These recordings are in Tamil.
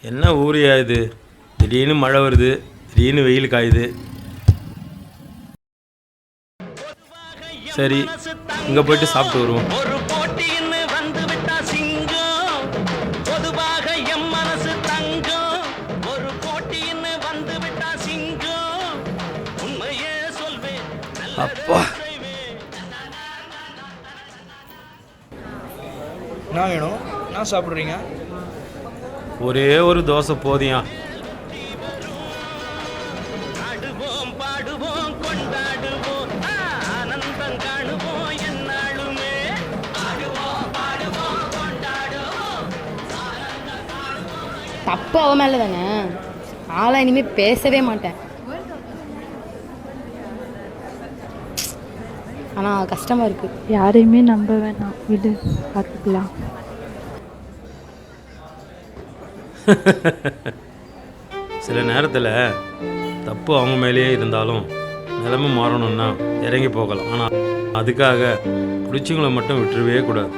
என்ன ஊரியா இது? திடீர்னு மழை வருது, திடீர்னு வெயில் காயுது. சரி, இங்கே போயிட்டு சாப்பிட்டு வருவோம். ஒரு போட்டின்னு வந்து விட்டா சிங்கம் பொதுவாக எம் மனசு தங்கம் ஒரு போட்டின்னு வந்து விட்டா சிங்கம் உண்மையே சொல்வேன் அப்பா, என்ன வேணும்? என்ன சாப்பிட்றீங்க? ஒரே ஒரு தோசை போதியா? ஆடுவோம் பாடுவோம் கொண்டாடுவோம் ஆனந்தம் காணுவோம் என்னாலுமே ஆடுவோம் பாடுவோம் கொண்டாடுவோம். தப்பு அவ மேலே தானே. ஆளா இனிமேல் பேசவே மாட்டேன். ஆனால் கஷ்டமாக இருக்குது. யாரையுமே நம்ப வேணாம், விடு, பார்த்துக்கலாம். சில நேரத்தில் தப்பு அவங்க மேலேயே இருந்தாலும் நிலைமை மாறணும்னா இறங்கி போகலாம். ஆனால் அதுக்காக பிடிச்சவங்களை மட்டும் விட்டுருவே கூடாது.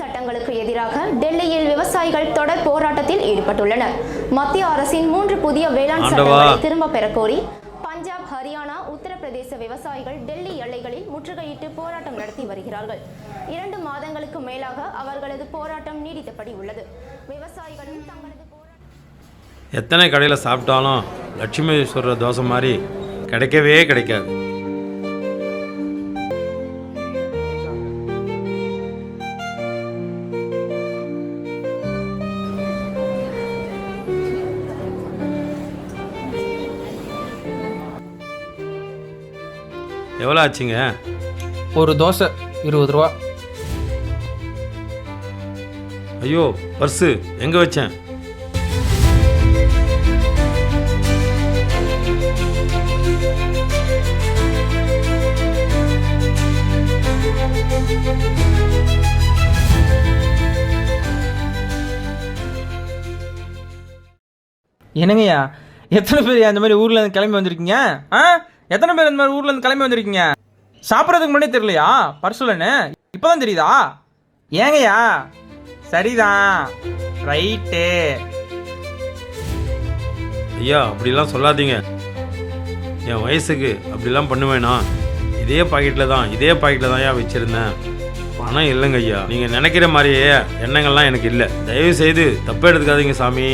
சட்டங்களுக்கு எதிராக டெல்லியில் விவசாயிகள் தொடர் போராட்டத்தில் ஈடுபட்டுள்ளனர். மத்திய அரசின் 3 புதிய வேளாண் சட்டங்களை திரும்ப பெறக்கோரி பஞ்சாப், ஹரியானா, உத்தரப்பிரதேச விவசாயிகள் டெல்லி எல்லைகளில் முற்றுகையிட்டு போராட்டம் நடத்தி வருகிறார்கள். 2 மாதங்களுக்கு மேலாக அவர்களது போராட்டம் நீடித்தபடி உள்ளது. விவசாயிகளும் தங்களது எத்தனை கடையில் சாப்பிட்டாலும் லட்சுமி சொல்கிற தோசை மாதிரி கிடைக்கவே கிடைக்காது. எவ்வளோ ஆச்சுங்க? ஒரு தோசை 20 ரூபா. ஐயோ, பர்ஸு எங்கே வச்சேன்? என்னங்கய்யா, எத்தனை பேர் அந்த மாதிரி ஊர்ல இருந்து கிளம்பி வந்திருக்கீங்க? எத்தனை பேர் இந்த மாதிரி ஊர்ல இருந்து கிளம்பி வந்திருக்கீங்க? சாப்பிட்றதுக்கு முன்னாடி தெரியலையா பர்சுலன்னு? இப்பதான் தெரியுதா? ஏங்கய்யா, சரிதான், ரைட்டு. ஐயா, அப்படிலாம் சொல்லாதீங்க. என் வயசுக்கு அப்படிலாம் பண்ணுவேனா? இதே பாக்கெட்டில் தான் ஐயா வச்சுருந்தேன். பணம் இல்லைங்க ஐயா. நீங்கள் நினைக்கிற மாதிரியே எண்ணங்கள்லாம் எனக்கு இல்லை. தயவு செய்து தப்பு எடுத்துக்காதீங்க சாமி.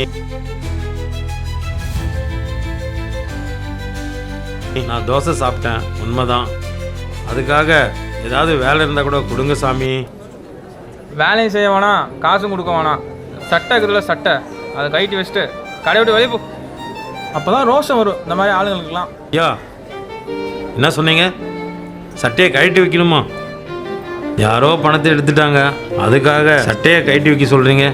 நான் தோசை சாப்பிட்டேன், உண்மைதான். அதுக்காக ஏதாவது வேலை இருந்தால் கூட கொடுங்க சாமி. வேலையும் செய்ய வேணாம், காசும் கொடுக்க வேணாம். சட்டை இருக்குதுல்ல, சட்டை அதை கைட்டு வச்சுட்டு கடை விட்டு வெளியே போ. அப்போதான் ரோஷம் வரும் இந்த மாதிரி ஆளுங்களுக்குலாம். ஐயா, என்ன சொன்னீங்க? சட்டையை கழட்டி வைக்கணுமா? யாரோ பணத்தை எடுத்துட்டாங்க, அதுக்காக சட்டையை கழட்டி வைக்க சொல்கிறீங்க?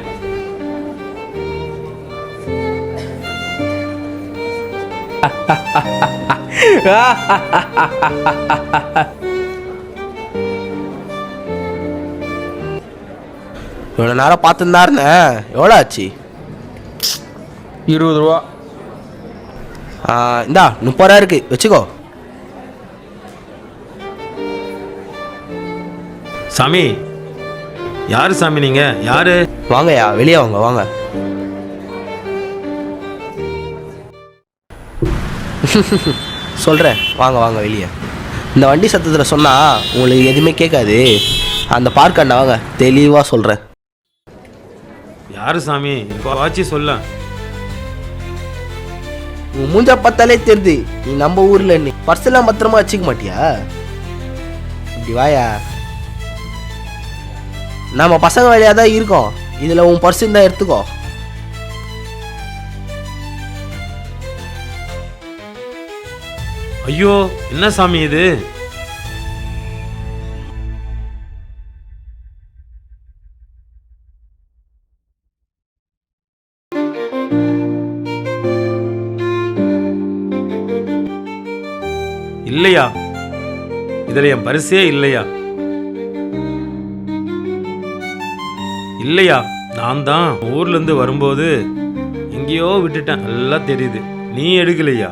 இவ்வளோ நேரம் பார்த்துன்னு தான் இருந்தேன். எவ்வளோ ஆச்சு? 20 ரூபா. இந்தா 30 ரூபா இருக்கு, வச்சுக்கோ. சாமி, யாரு சாமி நீங்க? யாரு? வாங்கய்யா, வெளியே வாங்க, வாங்க. சொல்கிறேன், வாங்க வாங்க வெளியே. இந்த வண்டி சத்தத்தில் சொன்னால் உங்களுக்கு எதுவுமே கேட்காது. அந்த பார்க்காண்ட வாங்க, தெளிவாக சொல்கிறேன். யாரு சாமி? இப்போ ஆச்சு சொல்ல. உன் மூஞ்சா பார்த்தாலே தெரியுது நீ நம்ம ஊரில். நீ பர்செல்லாம் பத்திரமா வச்சுக்க மாட்டியா? இப்படி வாயா, நம்ம பசங்க வழியாக தான் இருக்கோம். இதில் உன் பர்ஸ் தான் எடுத்துக்கோ. ஐயோ, என்ன சாமி இது? இல்லையா, இதில் என் பரிசே இல்லையா. இல்லையா, நான் தான் ஊர்லேருந்து வரும்போது எங்கேயோ விட்டுட்டேன், நல்லா தெரியுது. நீ எடுக்கலையா?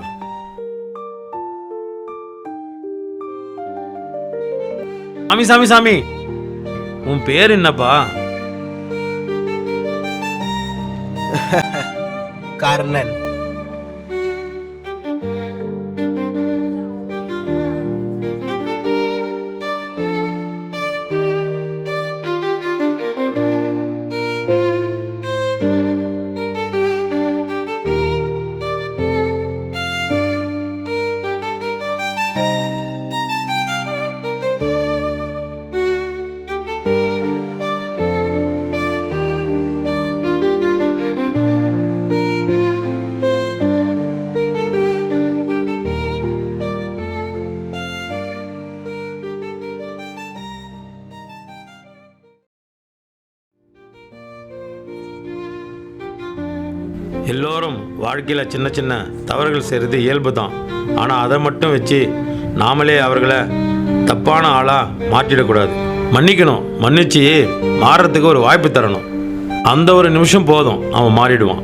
சாமி சாமி சாமி, உன் பேர் என்னப்பா? கர்ணன். எல்லோரும் வாழ்க்கையில் சின்ன சின்ன தவறுகள் செய்கிறது இயல்பு தான். ஆனால் அதை மட்டும் வச்சு நாமளே அவர்களை தப்பான ஆளாக மாற்றிடக்கூடாது. மன்னிக்கணும், மன்னிச்சு மாறுறதுக்கு ஒரு வாய்ப்பு தரணும். அந்த ஒரு நிமிஷம் போதும், அவன் மாறிடுவான்.